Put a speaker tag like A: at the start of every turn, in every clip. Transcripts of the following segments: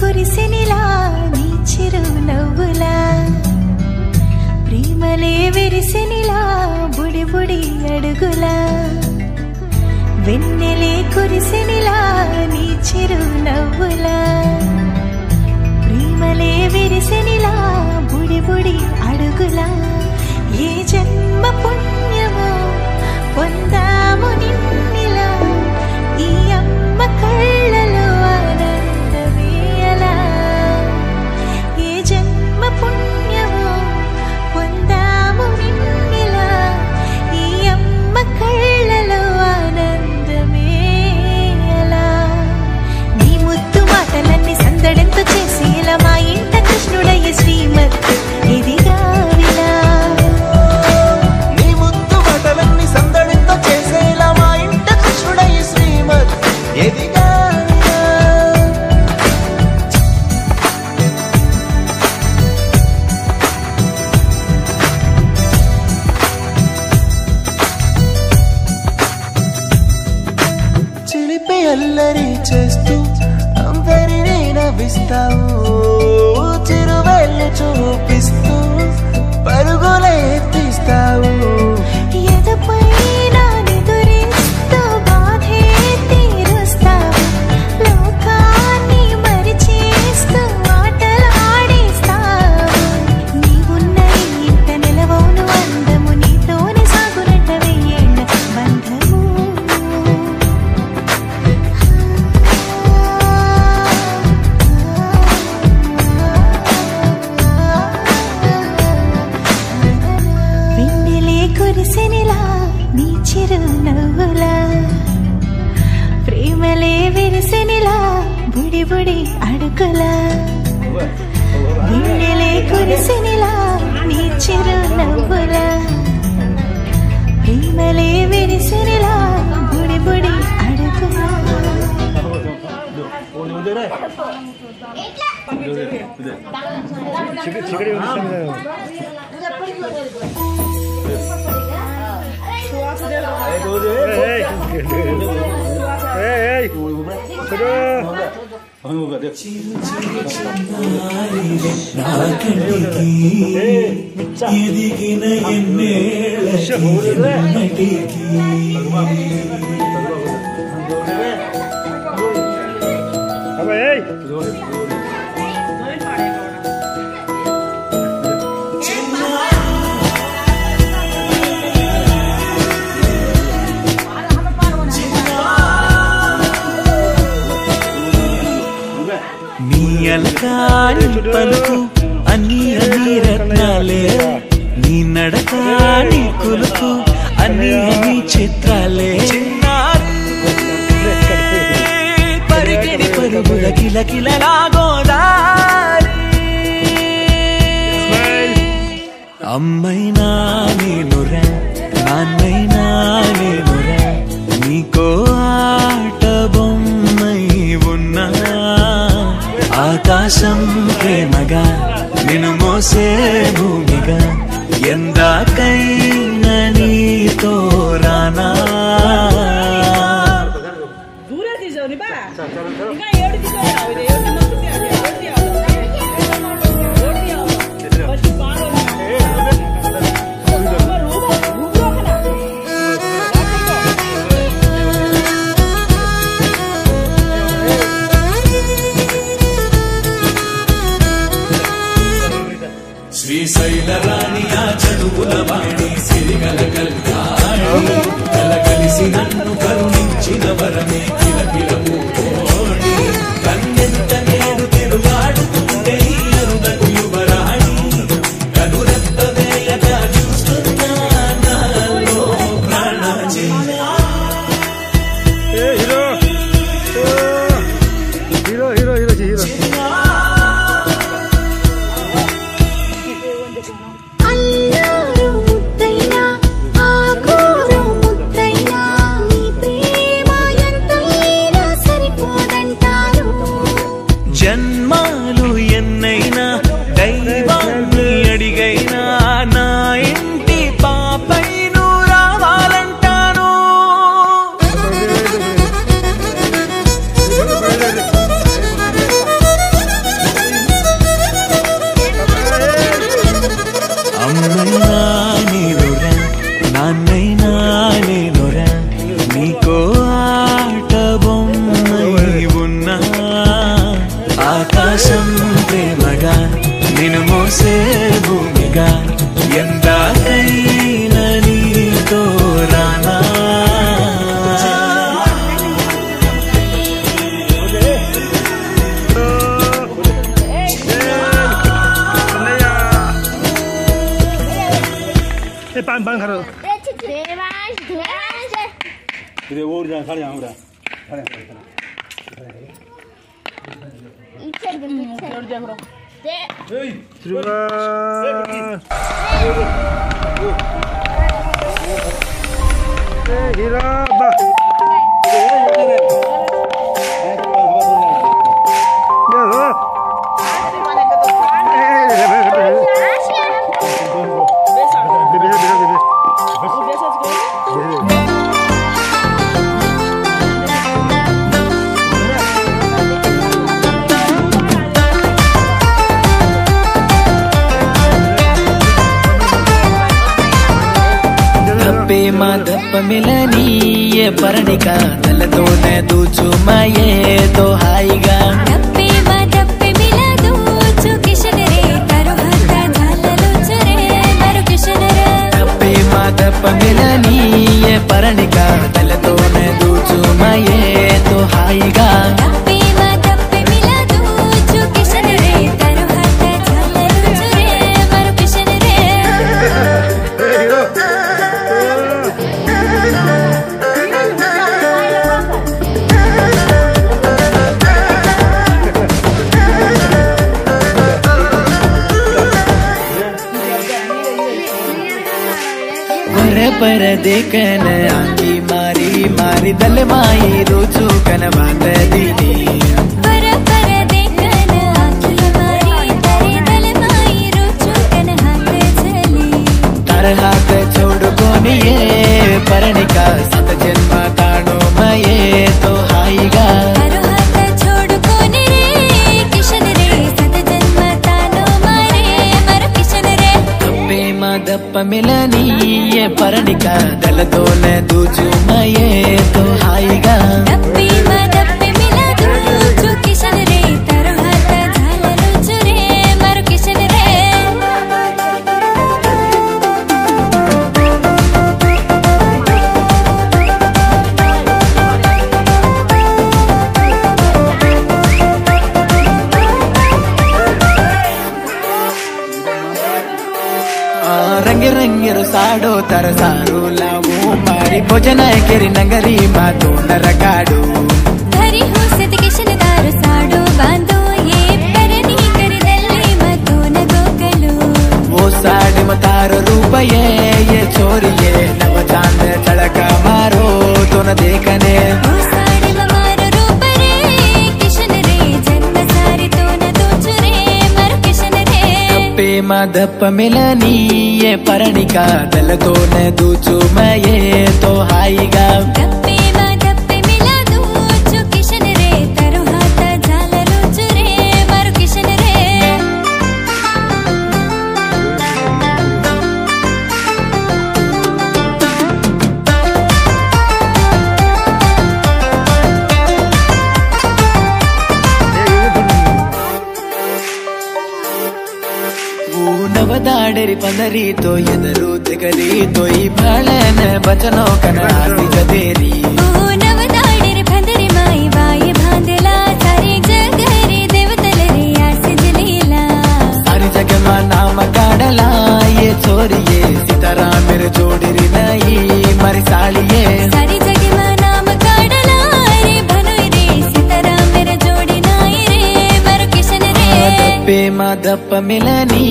A: కురిసెనిలా నీ చిరు నవ్వులా ప్రేమలే విరిసెనిలా బుడి బుడి అడుగులా వెన్నెలే కురిసెనిలా నీ చిరు నవ్వులా ప్రేమలే విరిసెనిలా బుడి బుడి అడుగులా ఏ జన్మ పుణ్యమో పొందాము నిన్నిలా ఈ అమ్మ కళ్ళలో ఆనందమే అలా ఏ జన్మ పుణ్యమో పొందాము నిన్నిలా ఈ అమ్మ కళ్ళలో ఆనందమే అలా నీ ముద్దు మాటలన్నీ సందడెంతో చేసి ఇలా మా ఇంట కృష్ణుడయ్య శ్రీమత్ ఇదిగా విలా
B: చిలిపి అల్లరి చేస్తూ అందరినీ నవ్విస్తావు చిరువెళ్ళు చూపిస్తూ పరుగులే ఎత్తిస్తావు
A: ఎదపై లోకాన్ని మరిచేస్తూ ఆటలాడేస్తావు నీవున్న ఇంత నిలవవును అందము నీతోనే సాగునట్ట వెయ్యేళ్ళ బంధము వెన్నెలే కురిసెనిలా నీ చిరు నవ్వులా ప్రేమలే విరిసెనిలా బుడి బుడి అడుగులా వెన్నెలే కురిసెనిలా నీ చిరు నవ్వులా ప్రేమలే విరిసెనిలా బుడి బుడి అడుగులా
C: ఎదిగిన ఎన్నేళ్ళకి నీ అలకాని పలుకు అన్ని అన్ని రత్నాలే నీ నడక నీ కులుకు అన్ని అన్ని చిత్రాలే పరిగిణి పరుగుల కిలకిలలాగోదారి అమ్మైనా నేనురా నాన్నైనా నేనురా నీకో ఆట బొమ్మై ఉన్నా ఆకాశం ప్రేమగా నిన్ను మోసే భూమిగా ఎందాకైనా నీతో రానా నీకో ఆట బొమ్మై ఉన్నా ఆకాశం ప్రేమగా నిన్ను మోసే భూమిగా ఎందాకైనా నీతో రానా
D: 반 가로.
E: 이제 오리랑 가려 오라. 가려.
D: 들어가. 이라 봐.
C: दप मिलनी ये पर्णिका दल दो ने दूचू माये तो हाईगा
A: दप्पे मिला दूचू किशन रे तारो हाता झाललो चरे मारो किशन रे
C: दप मिलनी ये पर्णिका दल दो ने दूचू माये तो हाईगा
A: दप्पे मिला दूचू किशन रे तारो हाता झाललो चरे मारो किशन रे
C: पर देखन आंगी मारी मारी दल माई रोचू कन बात दीनी
A: पर देखन आंखी मारी तारे दल माई रोचू कन हाथ चली
C: तार हाथ छोड़ कोनी ये पर्णिका सत जन्म ताणो मये तो हाईगा
A: तारो हाथ छोड़ कोनी रे किशन रे सत जन्म तानो मारे मारो किशन रे
C: दप मिलनी ये पर्णिका दल दो ने दूजू मये तो हाईगा
A: दप्पे मिला दूचू किशन रे तारो हाथ झाललो चरे मारो किशन रे
C: रंग रंगिरो साडो तर सारू लावू मारी भोजन केरी नगरी मातो नरगाडू
A: धरी हो सत किशन दारो साडो बांधो ये परनी कर दल्ले मतो न गोकलो
C: वो साड़ी मतारो रूप ये छोरी ये नव चांद चड़का मारो तो न देखने
A: ओ साड़ी मारो रूप रे किशन रे जन्म सारी तो न दूचू रे मारो किशन रे
C: दप मिलनी ये पर्णिका दल दो ने दूचू मये तो हाईगा
A: दप्पे मिला दूचू किशन रे तारो हाथ झाललो चरे मारो किशन रे
C: ನವದಾಡರಿ ಪದರಿ ತೋ ಎದರು ತೆಗರಿ ತೋಯಿ ಬಾಳನ ಬಚನೋ ಕನ ಆಸಿ ಜದೇರಿ
A: ओ नवदाडर भंदरी माई वाई भांदला सारी जगरे देवतल रे आसे जलीला
C: सारी जगह मा नाम काडला ये छोरी ये सीताराम मेरे जोड़ी नई मरी साली ये
A: सारी जगह मा नाम काडला रे भनोई रे सीताराम मेरा जोड़ी नाई रे मारो किशन रे
C: दप मिलनी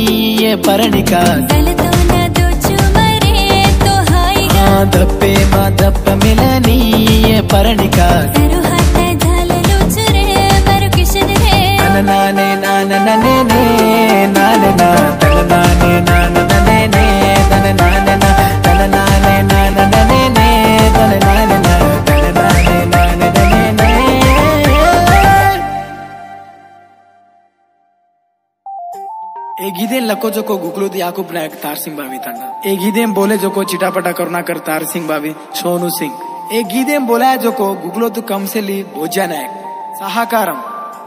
C: ये पर्णिका
A: दल तो न दूचू मरे तो हाईगा
C: दप मिलनी ये पर्णिका
A: तारो हाथ झाललो चरे मारो किशन रे
C: नाने नाने नाने ने नाने ना तन नाने नाने नाने ने तन नाने ना तन नाने नाने नाने ने तन नाने ना तन नाने नाने नाने ने एगिदेन लको जो को गुगलू दी याकूब नायक तार सिंह बावी तंडा एगिदेन बोले जो को चिटापटा करना कर तार सिंह बावी सोनू सिंह ఏ గీదేం బోలా జోకో గుగ్లోతు కంసెలి భోజనాయక్ సహకారం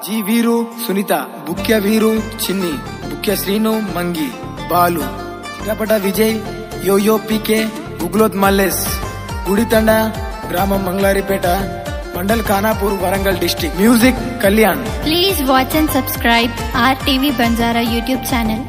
C: జి వీరు సునీత ముఖ్య వీరు చిన్ని ముఖ్య శ్రీను మంగి బాలు చిరపట విజయ్ యోయో పీకే గుగ్లోత్ మల్లేస్ గుడితండ గ్రామం మంగళారిపేట mandal Khanapur Warangal district music Kalyan.
A: Please watch and subscribe RTV Banjara YouTube channel.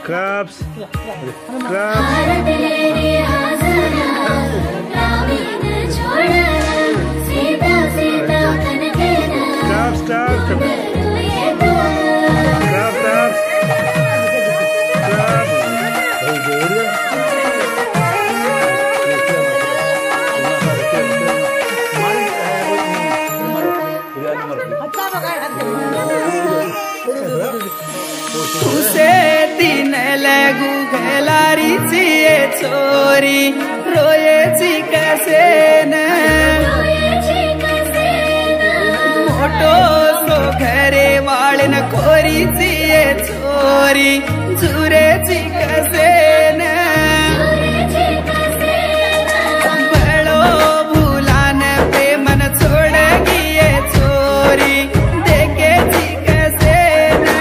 E: Crabs.
C: उसे दिन लगू गलारी चिए छोरी रोए ची कैसे न मोटो सो घरे वाले न कोरी चिए छोरी झूरे ची कैसे न बड़ो भूलान पे मन छोड़ गिए छोरी देखे ची कैसे न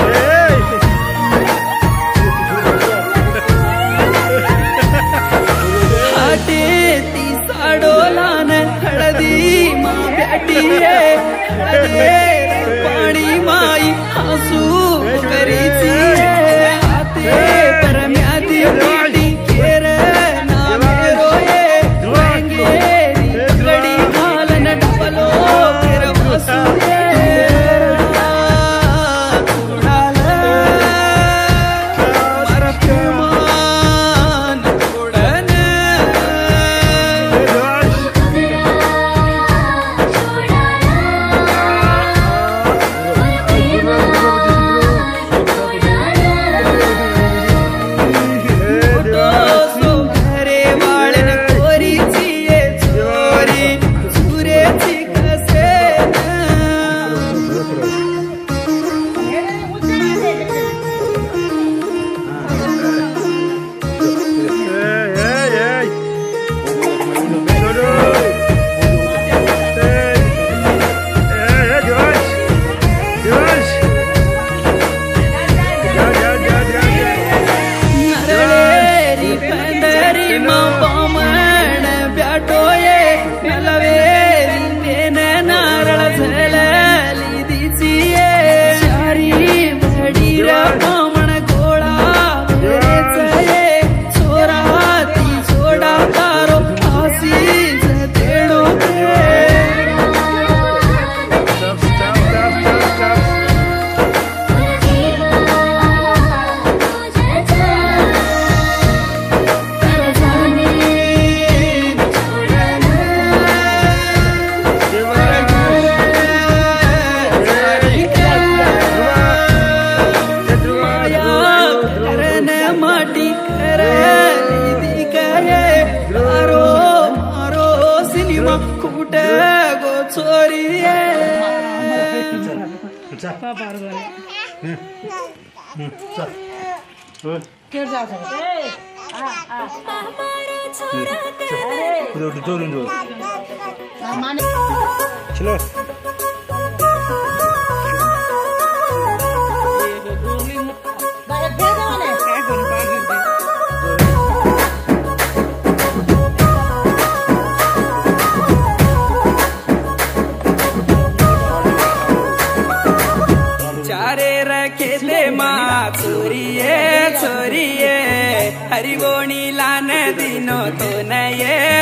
E: Hey!
C: काटिए पानी माई आंसू करी हाथे पर म्यादी मीठी केरे ना मेरो ये गड़ी हालन डबलो तेरे वासुए
E: चलो
C: चारे रखे दे माँ छोरिए छोरिए हरिगोणी लाने दिनो तो नये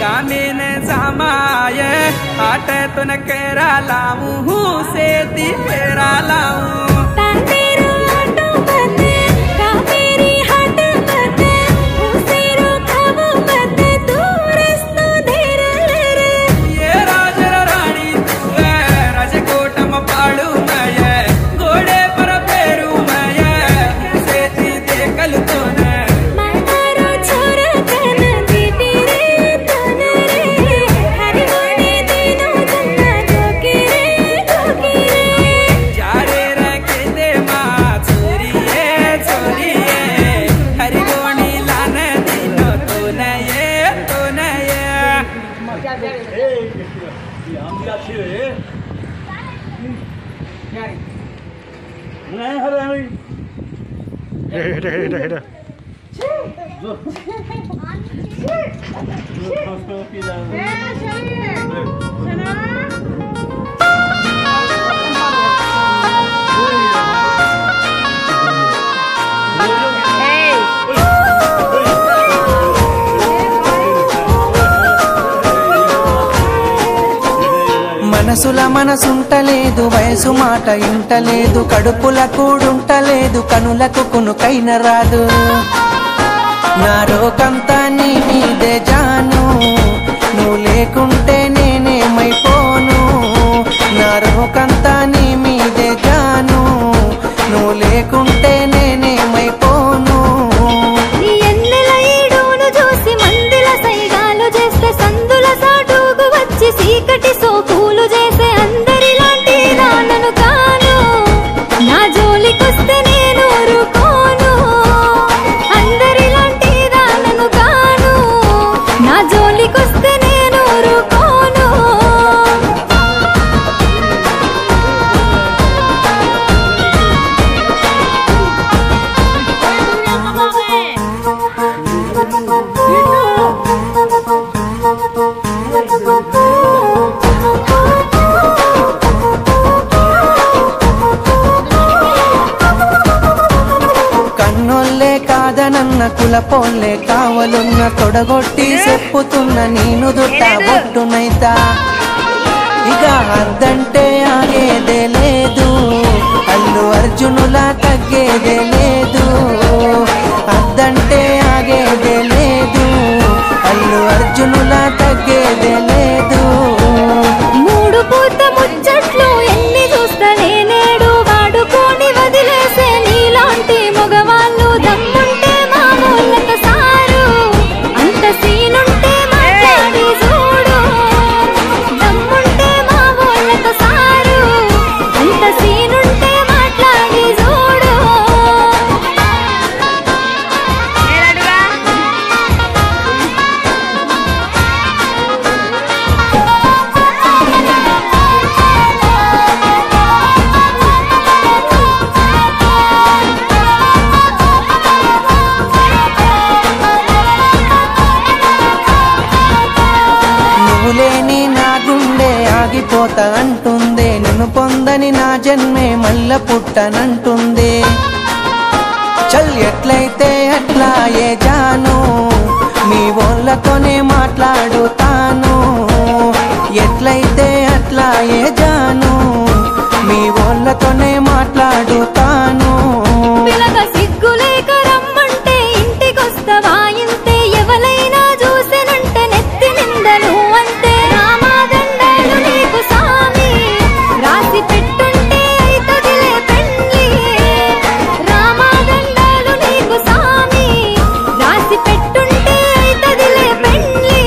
C: गामे ने जामाए हाट तुन केरा लाऊं से दी फेरा लाऊं
A: तांतेरो आटो बते का मेरी हाट बते उसेरो खावो बते तू रस्तो धेर ले
C: ये राज रानी तू है राजकोट में पाड़ू मैं ये घोड़े पर फेरू मैं ये से दी देखल तो ने
A: मारो छोरा कन दीदी रे तन रे हर गोने दिनो जन्ना धोके रे
C: जारे रखे दे माँ छोरिए छोरिए हरी गोनी लाने दिनो तो नये तो नये మనసుల మనసుంటలేదు వయసు మాట ఇంటలేదు కడుపుల కూడుంటలేదు కనులకు కునుకైన రాదు నా రోకంతా నీ మీదే జాను నువ్వు లేకుంటే నేనేమైపోను నా రోకంతా నీ మీదే జాను నువ్వు లేకుంటే నేనేమైపోను
A: నీ ఎన్నెల ఈడును చూసి మందిల సైగాలు చేస్తే సందుల సాటుకు వచ్చి సీకటి సోకులు చేసే అందరిలాంటి దానను కాను నా జోలికొస్తే నేను ఊరుకోను అందరిలాంటి దానను కాను నా జోలికొస్తే నేను ఊరుకోను
C: కన్నోళ్ళే కాదనన్న కులపోళ్ళే కావలున్న తొడగొట్టి చెప్పుతున్న నేను దుట్ట బొట్టునైతా ఇక అద్దంటే ఆగేదే లేదు అల్లు అర్జునులా తగ్గేదే లేదు అద్దంటే ఆగేదే లేదు అల్లు అర్జునులా తగ్గేదే లేదు
A: మూడు పూత ముచ్చట్లు ఎన్ని చూస్తనే నేడు వాడుకొని వదిలేసే నీలాంటి మగవాళ్ళు దమ్ముంటే మామూలక సారు అంత సీనుంటే మాట్లాడి చూడు దమ్ముంటే మామూలక సారు అంత సీనుంటే మాట్లాడి చూడు
C: నువ్వు లేని నా గుండె ఆగిపోతా అంటుంది నిన్ను పొందని నా జన్మే మల్ల పుట్టనంటుంది చల్ ఎట్లయితే అట్లా ఏ జాను మీ వాళ్ళతోనే మాట్లాడుతాను ఎట్లయితే అట్లా ఏ జాను మీ వాళ్ళతోనే మాట్లాడుతాను
A: పిలక సిగ్గులేక రమ్మంటే ఇంటికొస్తవా ఇంతే ఎవలైనా చూసినంటే నెత్తి నిందలు అంతే రామాదండాలు నీకు సామి రాసి పెట్టుంటే అయితదిలే పెండ్లి రామాదండాలు నీకు సామి రాసి పెట్టుంటే అయితదిలే పెండ్లి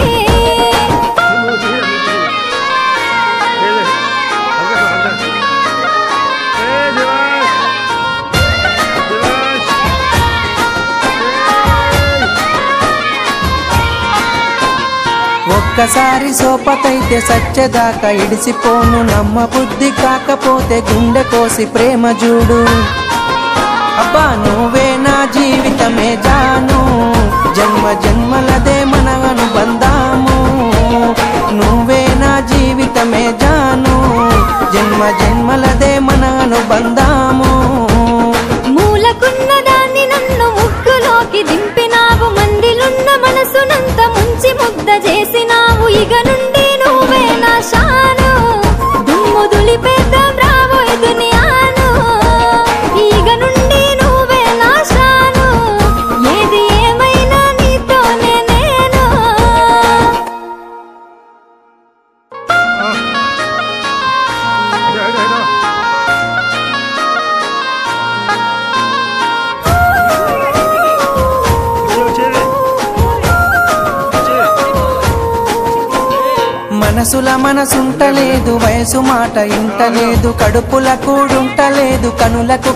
C: ఒక్కసారి సోపతైతే సచ్చేదాకా ఇడిసిపోను నమ్మ బుద్ధి కాకపోతే గుండె కోసి ప్రేమ చూడు అబ్బా నువ్వే నా జీవితమే జాను జన్మ జన్మలదే మన అనుబంధాము నువ్వే నా జీవితమే జాను జన్మ జన్మలదే మన అనుబంధాము
A: మూలకున్న దాన్ని నన్ను ముగ్గులోకి దింపినావు మందిలున్న మనసునంత ముంచి ముద్ద చేసి ఇక నుండి నువ్వే నా షాను దుమ్ము దులిపేద్దాం రాబోయే దునియాను ఇక నుండి నువ్వే నా షాను ఏది ఏమైనా నీతోనే నేను
C: మనసుల మనసుంటలేదు వయసు మాట ఇంటలేదు కడుపుల కూడుంటలేదు కనులకు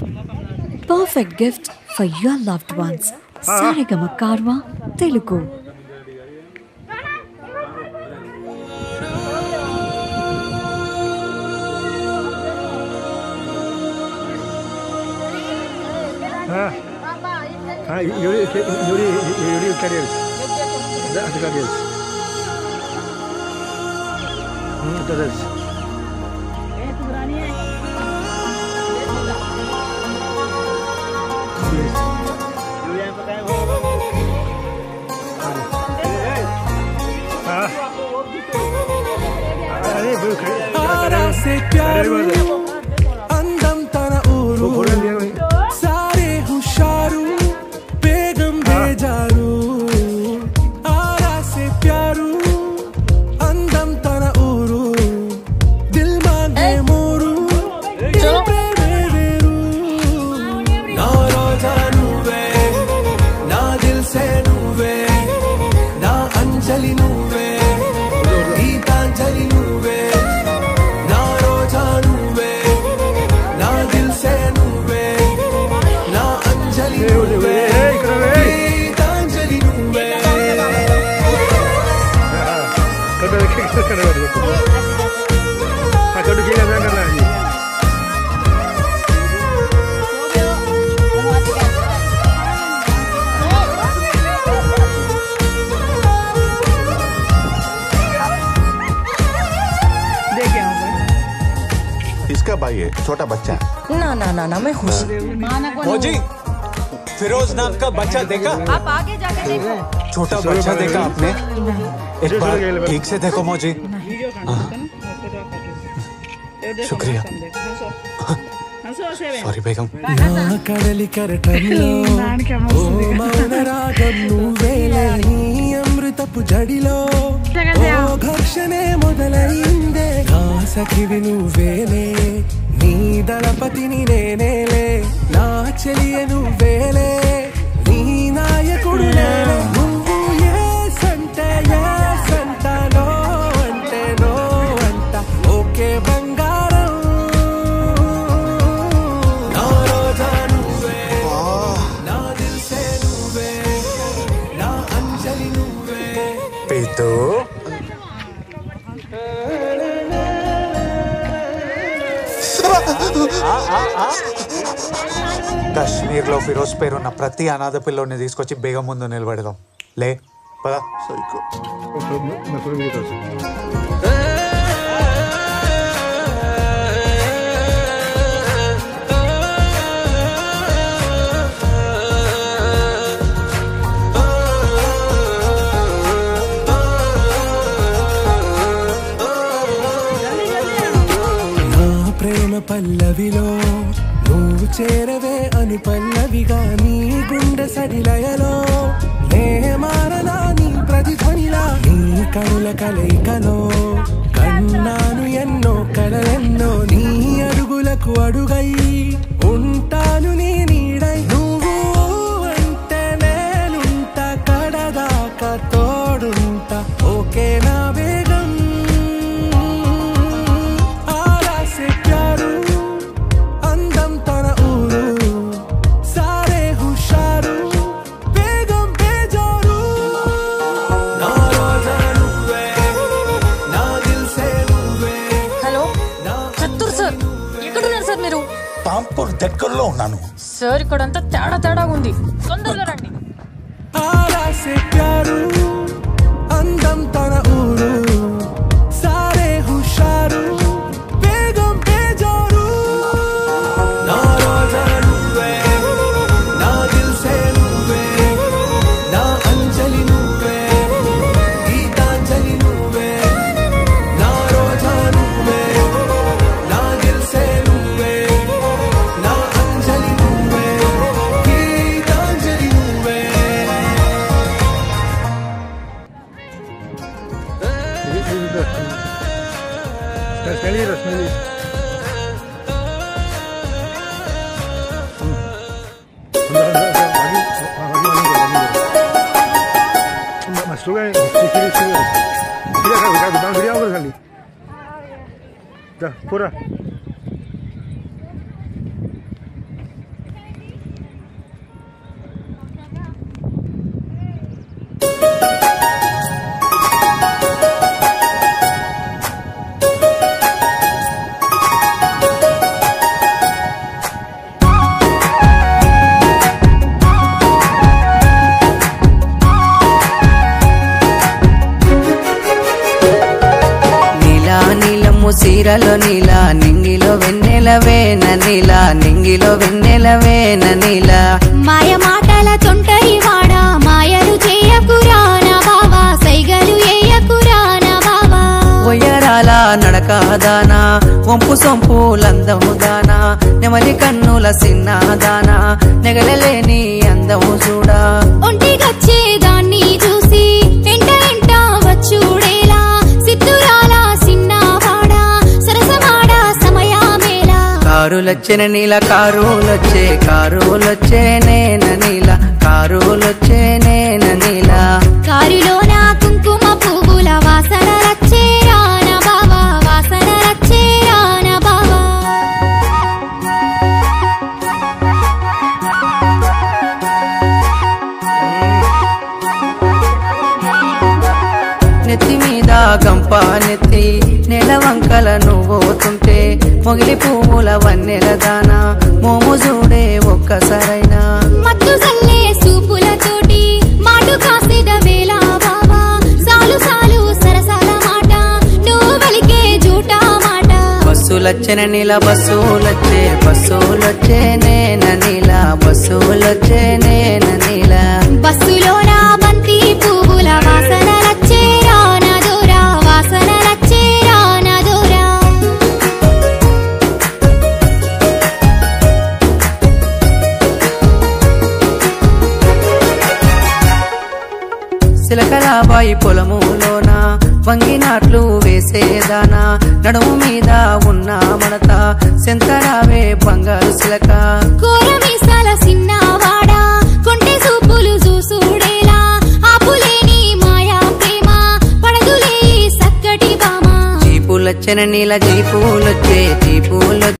D: Perfect gift for your loved ones. Saregama Karwa Telugu.
E: Yuri careers. The careers. Others.
B: అందం తన ఊరు సారే హుషారు బేగం బేజారు ఆరా సే ప్యారు అందం తన ఊరు దిల్ మాంగే మోరు నా రోజా నువ్వే నా దిల్ సే నువ్వే నా అంజలి నువ్వే గీతాంజలి నువ్వే నా రోజా నువ్వే నా దిల్ సే నువ్వే నా అంజలి నువ్వే గీతాంజలి నువ్వే
F: इसका भाई है छोटा बच्चा।
G: ना ना ना ना मैं खुश।
H: मौजी फिरोज नाम का बच्चा देखा?
G: आप आगे जाकर देखो।
H: छोटा बच्चा देखा आपने? एक बार ठीक से देखो मौजी। शुक्रिया। सॉरी बेगम।
B: నా కడలి కరటంలో ఓ మౌన రాగం నువ్వేలే నీ అమృతపు జడిలో ఓ ఘర్షణే మొదలైందే నా సఖివి నువ్వేలే నీ దళపతిని నేనేలే నా చెలియ నువ్వేలే నీ నాయకుడు నేనే నువ్వు ఏ సంట నో అంటే నో అంట ఓకే బంగారం నా రోజా నువ్వే నా దిల్ సే నువ్వే నా అంజలి నువ్వే
H: पीतू కాశ్మీర్లో ఫిరోజ్ పేరున్న ప్రతి అనాథ పిల్లోని తీసుకొచ్చి బేగం ముందు నిలబెడదాం లే పద
B: నా ప్రేమ పల్లవిలో నువ్వు చేరవే అను పల్లవిగా నీ గుండె సడిలయలో నే మారనా నీ ప్రతిధ్వనిలా నీ కనుల కలయికలో కన్నాను ఎన్నో కలలెన్నో నీ అడుగులకు అడుగై ఉంటాను నీ నీడై నువ్వు అంటే నేనుంట కడదాకా తోడుంట ఓకే నా వేగం ఆరా సే ప్యారు అందం తన ఊరు సారే హుషారు బేగం బేజారు నా రోజా నువ్వే నా దిల్ సే నువ్వే
G: హలో కత్తూర్ సార్ ఎక్కడున్నారు సార్ మీరు?
F: తాంపూర్ దగ్గరలో ఉన్నాను
G: సార్ ఇక్కడంతా తేడా తేడాగా ఉంది తొందరగా రండి.
B: ఆరా సే ప్యారు అందం తన ఊరు సారే హుషారు బేగం బేజారు నా రోజా నువ్వే నా దిల్ సే నువ్వే నా అంజలి నువ్వే గీతాంజలి నువ్వే
E: पूरा
C: సీరలో నీలా నింగిలో వెన్నెలవేన నీలా నింగిలో వెన్నెలవేన నీలా
A: మాయ మాటల తొంటరి వాడా మాయలు చేయకురాన బావా సైగలు ఏయకురాన బావా
C: ఒయ్యరాల నడకదానా వంపు సొంపులందము దానా నెమలి కన్నుల సిన్నదానా నెగలలేని అందము చూడా
A: ఒంటిగచ్చే దాన్ని చూసి ఎంట ఎంట వచ్చుడేలా సిద్ధురాల సిన్నవాడా సరసమాడ సమయమేలా
C: కారులొచ్చిన నీల కారులొచ్చే నేన నీల కారులొచ్చే నేన నీల
A: కారులోన కుంకుమ పువ్వుల వాసన రచ్చే రాన బావా వాసన రచ్చే రాన బావా
C: నెత్తి మీద గంప నెత్తి నెలవంకల నువ్వుతుంటే మొగిలి పువ్వుల వన్నెల దానా మోము చూడే ఒక్కసారైనా
A: మత్తు సల్లే సూపులతోటి మాటు కాసేద వేళ బావా సాలు సాలు సరసాల మాట నువ్వు వలికే జూటా మాట
C: బస్సులొచ్చిన నీల బస్సులొచ్చే నేన నీల బస్సులొచ్చే నేన నీల
A: బస్సులోన బంతి పువ్వుల వాసన రచ్చే రాన దూరా వాసన రచ్చే రాన దూరా
C: సిలకలాబాయి పొలములోన వంగినాట్లు వేసేదానా నడుము మీద ఉన్న మడత సెంతరావే బంగారు సిలక
A: కోరమీసాల సిన్నవాడా కొంటె సూపులు చూసుడేలా ఆపులేని మాయా ప్రేమ పడదులే సక్కటి బామ
C: జీపులొచ్చిన నీల జీపులొచ్చే